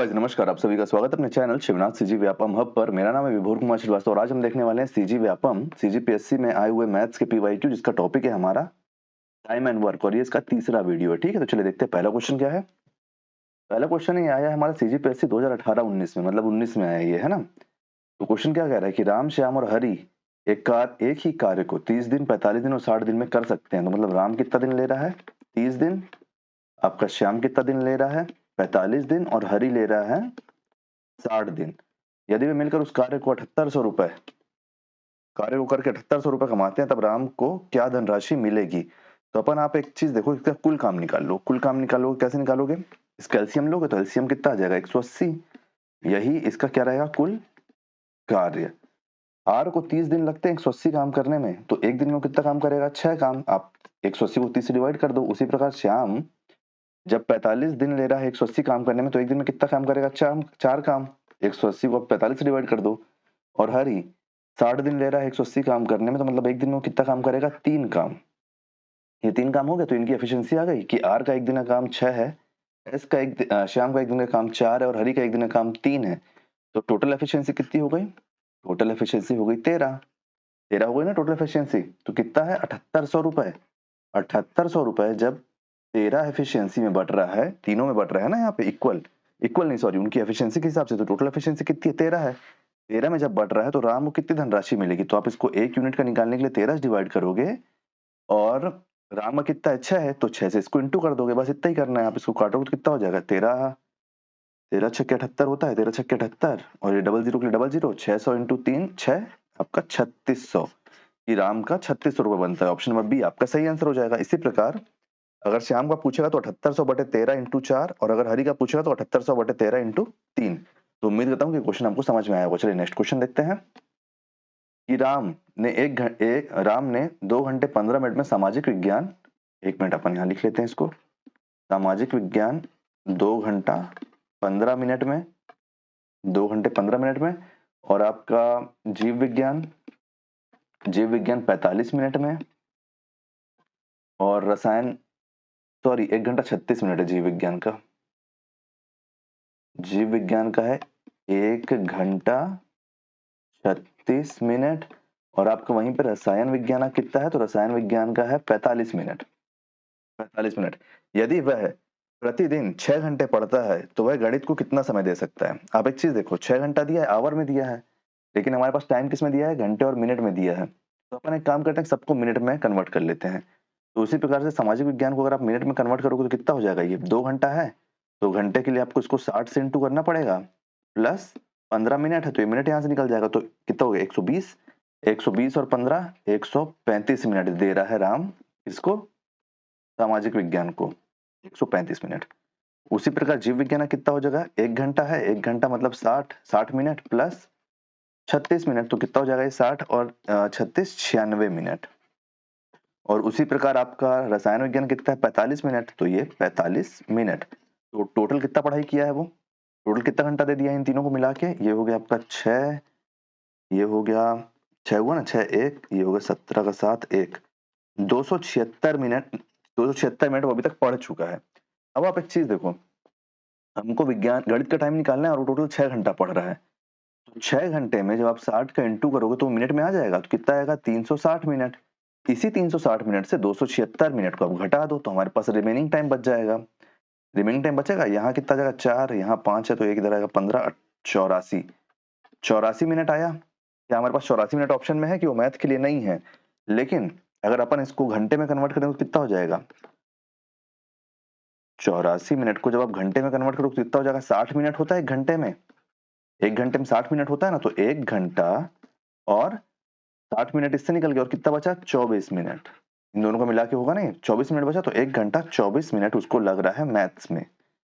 Guys नमस्कार, आप सभी का स्वागत है अपने channel Shivnath CG Vyapam hub पर। मेरा नाम है विभोर कुमार श्रीवास्तव और आज हम देखने वाले हैं सीजी व्यापम सीजीपीएससी में आए हुए मैथ्स के पीवाईक्यू, जिसका टॉपिक है हमारा टाइम एंड वर्क और ये इसका तीसरा वीडियो है। ठीक है, तो चलिए देखते हैं पहला क्वेश्चन क्या है। पहला क्वेश्चन ये आया है हमारा सीजीपीएससी 2018-19 में, मतलब 19 में आया ये, है ना। तो क्वेश्चन क्या कह रहा है कि राम, श्याम और हरि एक ही कार्य को 30 दिन, 45 दिन और 60 दिन में कर सकते हैं। तो मतलब राम कितना दिन ले रहा है? 30 दिन। आपका श्याम कितना दिन ले रहा है? 45 दिन। और हरि ले रहा है 60 दिन। यदि वे मिलकर उस कार्य को 7800 रुपए कमाते हैं, तब राम को क्या धनराशि मिलेगी? तो अपन आप एक चीज देखो, इसका कुल काम निकाल लो। कुल काम निकालोगे, कैसे निकालोगे? इसका एलसीएम लोगे तो एलसीएम कितना आ जाएगा? 180। यही इसका क्या रहेगा? कुल कार्य। आर को 30 दिन लगते हैं 180 काम करने में, तो एक दिन में कितना काम करेगा? 6 काम। आप 180 को 30 से डिवाइड कर दो। उसी प्रकार श्याम जब 45 दिन ले रहा है 180 काम करने में, तो एक दिन में कितना काम करेगा? 4 काम। 180 को 45 से डिवाइड कर दो। और हरि 60 दिन ले रहा है 180 काम करने में, तो मतलब एक दिन में वो कितना काम करेगा? 3 काम। ये 3 काम हो गए तो इनकी एफिशिएंसी आ गई कि आर का एक दिन का काम 6 है, श्याम का एक दिन का काम 4 है और हरि का एक दिन का काम 3 है। तो टोटल एफिशिएंसी कितनी हो गई? टोटल एफिशिएंसी हो गई 13। 13 हो गई ना टोटल एफिशिएंसी। तो कितना है? 7800 रुपए। 7800 रुपए जब 13 एफिशिएंसी में बट रहा है, तीनों में बट रहा है ना, यहाँ पे इक्वल इक्वल नहीं, सॉरी, उनकी एफिशिएंसी के हिसाब से। तो टोटल एफिशिएंसी कितनी है? 13 है। 13 में जब बढ़ रहा है तो राम को कितनी धनराशि मिलेगी? तो आप इसको 1 यूनिट का निकालने के लिए 13 से डिवाइड करोगे और राम का कितना है? 6 है, तो 6 से इसको इंटू कर दोगे। बस इतना ही करना है। आप इसको काटोगे तो कितना हो जाएगा? 13 13 छक्के 78 होता है, 13 छक्के 78 और ये डबल जीरो के लिए डबल जीरो, 600 इंटू 3 6, आपका 3600। ये राम का 3600 रुपए बनता है। ऑप्शन नंबर बी आपका सही आंसर हो जाएगा। इसी प्रकार अगर श्याम का पूछेगा तो 7800 बटे 13 इंटू 4 और अगर हरि का पूछेगा तो 7800 बटे 13 इंटू 3। तो उम्मीद करता हूँ कि क्वेश्चन आपको समझ में आया होगा। चलिए नेक्स्ट क्वेश्चन देखते हैं कि राम ने 2 घंटे 15 मिनट में सामाजिक विज्ञान, एक मिनट अपन यहाँ लिख लेते हैं इसको, सामाजिक विज्ञान 2 घंटा 15 मिनट में, 2 घंटे 15 मिनट में, और आपका जीव विज्ञान 45 मिनट में, और रसायन, सॉरी, 1 घंटा 36 मिनट है जीव विज्ञान का है 1 घंटा 36 मिनट। और आपका वहीं पे रसायन विज्ञान का कितना है? तो रसायन विज्ञान का है 45 मिनट। 45 मिनट। यदि वह प्रतिदिन 6 घंटे पढ़ता है तो वह गणित को कितना समय दे सकता है? आप एक चीज देखो, 6 घंटा दिया है, आवर में दिया है, लेकिन हमारे पास टाइम किस में दिया है? घंटे और मिनट में दिया है। तो अपन एक काम करते हैं, सबको मिनट में कन्वर्ट कर लेते हैं। तो उसी प्रकार से सामाजिक विज्ञान को अगर आप मिनट में कन्वर्ट करोगे तो कितना हो जाएगा? ये 2 घंटा है, तो घंटे के लिए आपको इसको 60 से इंटू करना पड़ेगा, प्लस 15 मिनट है तो ये मिनट यहाँ से निकल जाएगा। तो कितना हो गया? 120। 120 और 15 135 मिनट दे रहा है राम इसको, सामाजिक विज्ञान को 135 मिनट। उसी प्रकार जीव विज्ञान का कितना हो जाएगा? 1 घंटा है, 1 घंटा मतलब 60 मिनट प्लस 36 मिनट, तो कितना हो जाएगा? ये 60 और 36 96 मिनट। और उसी प्रकार आपका रसायन विज्ञान कितना है? 45 मिनट, तो ये 45 मिनट। तो टोटल कितना पढ़ाई किया है वो? टोटल कितना घंटा दे दिया है इन तीनों को मिला के? ये हो गया आपका 6, ये हो गया 6 हुआ ना, 6 1, ये हो गया 17 का 7 1, 276 मिनट। 276 मिनट वो अभी तक पढ़ चुका है। अब आप एक चीज देखो, हमको विज्ञान गणित का टाइम निकालना है और वो टोटल 6 घंटा पढ़ रहा है। तो 6 घंटे में जब आप 60 का इंटू करोगे तो मिनट में आ जाएगा। तो कितना आएगा? 360 मिनट। इसी 360 मिनट से 276 मिनट को आप घटा दो तो हमारे पास रिमेनिंग टाइम बच जाएगा। रिमेनिंग टाइम बचेगा, यहाँ कितना जाएगा? 4, यहाँ 5 है तो एक इधर आएगा 15, 84। 84 मिनट आया। क्या हमारे पास 84 मिनट ऑप्शन में है कि वो मैथ के लिए नहीं है? लेकिन अगर अपन इसको घंटे में कन्वर्ट करें तो कितना हो जाएगा? 84 मिनट को जब आप घंटे में कन्वर्ट करो तो कितना हो जाएगा? 60 मिनट होता है एक घंटे में। एक घंटे में 60 मिनट होता है ना, तो 1 घंटा और 60 मिनट इससे निकल गया और कितना बचा? 24 मिनट। इन दोनों को मिला के होगा नहीं, 24 मिनट बचा, तो 1 घंटा 24 मिनट उसको लग रहा है मैथ्स में।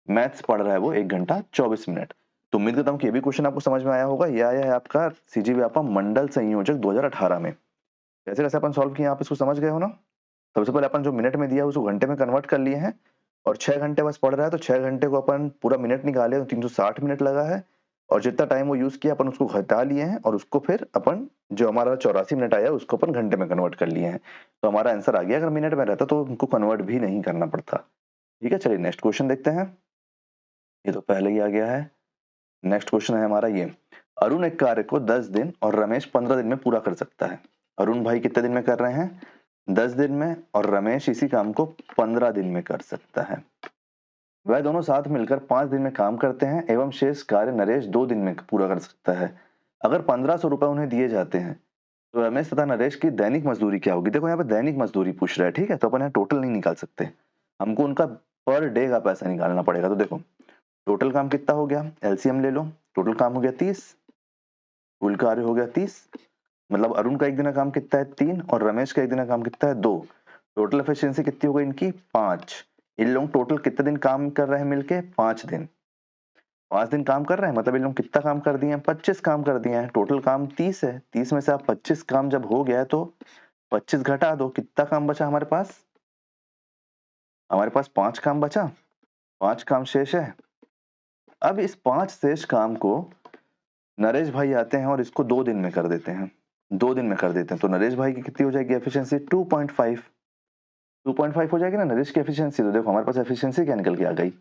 मैथ्स पढ़ रहा है वो 1 घंटा 24 मिनट। तो उम्मीद करता हूँ कि ये भी क्वेश्चन आपको समझ में आया होगा। ये आया है आपका सीजी व्यापम मंडल संयोजक 2018 में। कैसे कैसे अपन सॉल्व किए आप इसको समझ गए हो ना। सबसे पहले अपन जो मिनट में दिया है उसको घंटे में कन्वर्ट कर लिए हैं और 6 घंटे बस पढ़ रहा है, तो 6 घंटे को अपन पूरा मिनट निकाले तो 360 मिनट लगा है और जितना टाइम वो यूज किया अपन उसको घटा लिए हैं और उसको फिर अपन जो हमारा 84 मिनट आया उसको अपन घंटे में कन्वर्ट कर लिए हैं। तो हमारा आंसर आ गया। अगर मिनट में रहता तो उनको कन्वर्ट भी नहीं करना पड़ता। ठीक है, चलिए नेक्स्ट क्वेश्चन देखते हैं। ये तो पहले ही आ गया है। नेक्स्ट क्वेश्चन है हमारा ये, अरुण एक कार्य को 10 दिन और रमेश 15 दिन में पूरा कर सकता है। अरुण भाई कितने दिन में कर रहे हैं? 10 दिन में, और रमेश इसी काम को 15 दिन में कर सकता है। वह दोनों साथ मिलकर 5 दिन में काम करते हैं एवं शेष कार्य नरेश 2 दिन में पूरा कर सकता है। अगर 1500 रुपए उन्हें दिए जाते हैं तो रमेश तथा नरेश की दैनिक मजदूरी क्या होगी? देखो यहाँ पे दैनिक मजदूरी पूछ रहा है, ठीक है, तो अपन यहाँ टोटल नहीं निकाल सकते, हमको उनका पर डे का पैसा निकालना पड़ेगा। तो देखो टोटल काम कितना हो गया, एलसीएम ले लो, टोटल काम हो गया 30, कुल कार्य हो गया 30, मतलब अरुण का एक दिन का काम कितना है 3 और रमेश का एक दिन का काम कितना है 2। टोटल एफिशिएंसी कितनी हो गई इनकी 5। इन लोग टोटल कितने दिन काम कर रहे हैं मिलके? 5 दिन। 5 दिन काम कर रहे हैं मतलब इन लोग कितना काम कर दिए हैं? 25 काम कर दिए हैं। टोटल काम 30 है, 30 में से आप 25 काम जब हो गया है तो 25 घटा दो, कितना काम बचा हमारे पास? हमारे पास 5 काम बचा, 5 काम शेष है। अब इस 5 शेष काम को नरेश भाई आते हैं और इसको 2 दिन में कर देते हैं, 2 दिन में कर देते हैं, तो नरेश भाई की कितनी हो जाएगी एफिशिएंसी? 2.5 हो जाएगी ना नरेश की एफिशिएंसी। तो देखो हमारे पास एफिशिएंसी क्या निकल के आ गई,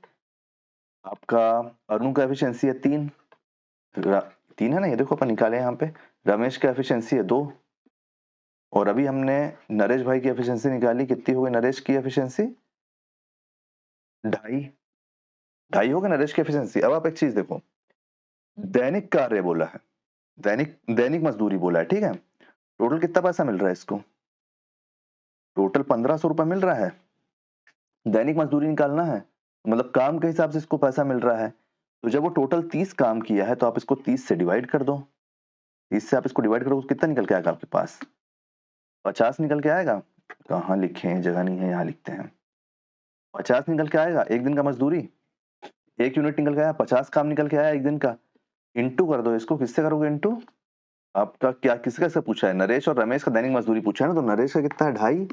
आपका अरुण का एफिशिएंसी है 3, 3 है ना, ये देखो अपन निकाले यहाँ पे। रमेश का एफिशिएंसी है 2, और अभी हमने नरेश भाई की एफिशिएंसी निकाली, कितनी हो गई नरेश की एफिशिएंसी? 2.5 हो गया नरेश की एफिशिएंसी। अब आप एक चीज देखो, दैनिक कार्य बोला है, दैनिक मजदूरी बोला है, ठीक है, टोटल कितना पैसा मिल रहा है इसको? टोटल 1500 रुपए मिल रहा है। दैनिक मजदूरी निकालना है, मतलब काम के हिसाब से इसको पैसा मिल रहा है। तो जब वो टोटल 30 काम किया है तो आप इसको 30 से डिवाइड कर दो, 30 से आप इसको डिवाइड करो, कितना निकल के आएगा आपके पास? 50 निकल के आएगा। कहाँ लिखे हैं, जगह नहीं है, यहाँ लिखते हैं। 50 निकल के आएगा एक दिन का मजदूरी, 1 यूनिट निकल के आया, 50 काम निकल के आया एक दिन का। इंटू कर दो इसको, किससे करोगे इंटू? आपका क्या किसका से पूछा है? नरेश और रमेश का दैनिक मजदूरी पूछा है ना, तो नरेश का कितना है 2.5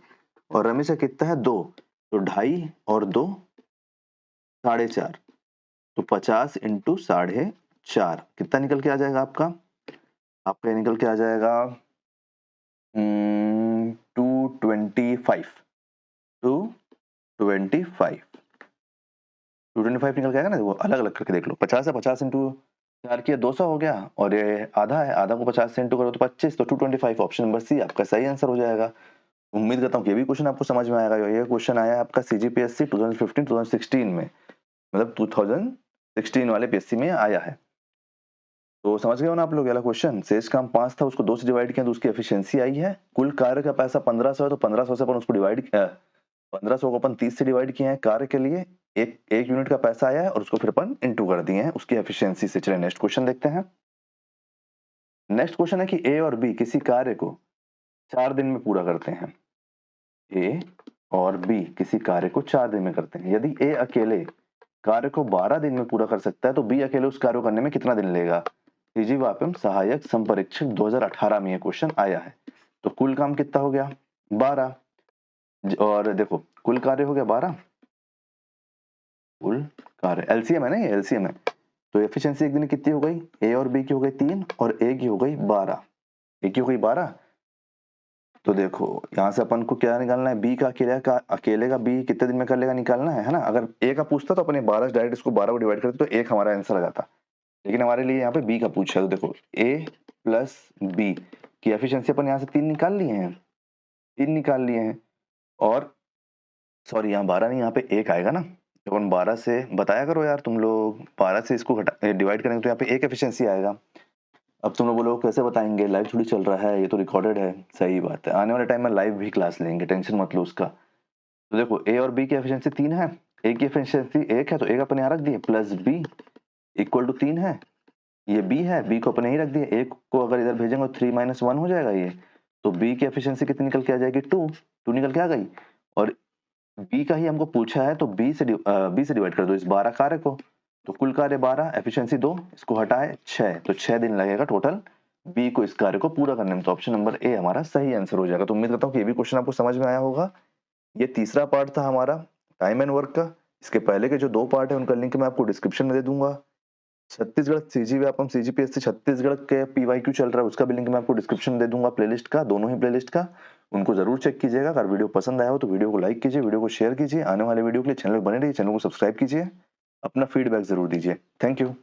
और रमेश का कितना है 2, तो 2.5 और 2 4.5, तो 50 इंटू 4.5 कितना निकल के आ जाएगा आपका? आपका निकल के आ जाएगा 225, 225 निकल के आएगा ना, वो अलग अलग करके देख लो। 50 है, 50 इंटू 4 किया 200 हो गया, और ये आधा है, आधा को 50 से इंटू करो तो 25, तो 225 ऑप्शन नंबर सी आपका सही आंसर हो जाएगा। उम्मीद करता हूँ कि ये भी क्वेश्चन आपको समझ में आएगा। ये क्वेश्चन आया है आपका सीजीपीएससी 2015-2016 में, मतलब 2016 वाले पीएससी में आया है। तो समझ गए हो ना आप लोग? वाला क्वेश्चन, शेष काम 5 था, उसको 2 से डिवाइड किया तो उसकी एफिशिएंसी आई है। कुल कार्य का पैसा 1500 है, तो 1500 से अपन उसको डिवाइड 1500 को अपन 30 से डिवाइड किए हैं कार्य के लिए, एक यूनिट का पैसा आया है और उसको फिर अपन इंटू कर दिए हैं उसकी एफिशिएंसी से। चलिए नेक्स्ट क्वेश्चन देखते हैं। नेक्स्ट क्वेश्चन है कि ए और बी किसी कार्य को 4 दिन में पूरा करते हैं। ए और बी किसी कार्य को 4 दिन में करते हैं। यदि ए अकेले कार्य को 12 दिन में पूरा कर सकता है तो बी अकेले उस कार्य को करने में कितना दिन लेगा? वापम सहायक संपरीक्षक 2018 में ये क्वेश्चन आया है। तो कुल काम कितना हो गया? 12, और देखो कुल कार्य हो गया 12, कुल कार्य एलसीएम है ना, ये एलसीएम है, तो एफिशिएंसी एक दिन की कितनी हो गई? ए और बी की हो गई 3 और ए की हो गई 12, ए की हो गई 12। तो देखो यहाँ से अपन को क्या निकालना है? बी का अकेले का बी कितने दिन में कर लेगा निकालना है ना। अगर ए का पूछता तो अपने 12 डायरेक्ट इसको 12 को डिवाइड करते तो एक हमारा आंसर आ जाता, लेकिन हमारे लिए यहाँ पे बी का पूछा है। तो देखो ए प्लस बी की एफिशिएंसी अपन यहाँ से 3 निकाल लिए हैं, 3 निकाल लिए हैं, और सॉरी यहाँ 12 नहीं, यहाँ पे 1 आएगा ना, तो अपन 12 से बताया करो यार तुम लोग, 12 से इसको डिवाइड करेंगे तो यहाँ पे 1 एफिशिएंसी आएगा। अब तुम लोग बोलो कैसे बताएंगे, लाइव थोड़ी चल रहा है, ये तो रिकॉर्डेड है। सही बात है, आने वाले टाइम में लाइव भी क्लास लेंगे, टेंशन मत लो उसका। तो देखो ए और बी की एफिशिएंसी 3 है, ए की एफिशिएंसी 1 है, तो ए का अपन यहाँ रख दिए, प्लस बी इक्वल टू 3 है, ये बी है, बी को अपन यहीं रख दिए, ए को अगर इधर भेजेंगे 3 - 1 हो जाएगा ये, तो बी की एफिशिएंसी कितनी निकल के आ जाएगी? 2 निकल के आ गई, और बी का ही हमको पूछा है तो बी से डिवाइड कर दो इस 12 कार्य को, तो कुल कार्य 12, एफिशिएंसी 2, इसको हटाए 6, तो 6 दिन लगेगा टोटल बी को इस कार्य को पूरा करने में। तो ऑप्शन नंबर ए हमारा सही आंसर हो जाएगा। तो उम्मीद करता हूँ कि ये भी क्वेश्चन आपको समझ में आया होगा। ये तीसरा पार्ट था हमारा टाइम एंड वर्क का। इसके पहले के जो 2 पार्ट है उनका लिंक मैं आपको डिस्क्रिप्शन में दे दूंगा। छत्तीसगढ़ सीजीव्यापम सीजीपीएससी छत्तीसगढ़ के पीवाईक्यू चल रहा है, उसका भी लिंक मैं आपको डिस्क्रिप्शन में दे दूंगा, प्लेलिस्ट का, दोनों ही प्लेलिस्ट का, उनको जरूर चेक कीजिएगा। अगर वीडियो पसंद आया हो तो वीडियो को लाइक कीजिए, वीडियो को शेयर कीजिए, आने वाले वीडियो के लिए चैनल बने रहिए, चैनल को सब्सक्राइब कीजिए, अपना फीडबैक जरूर दीजिए। Thank you.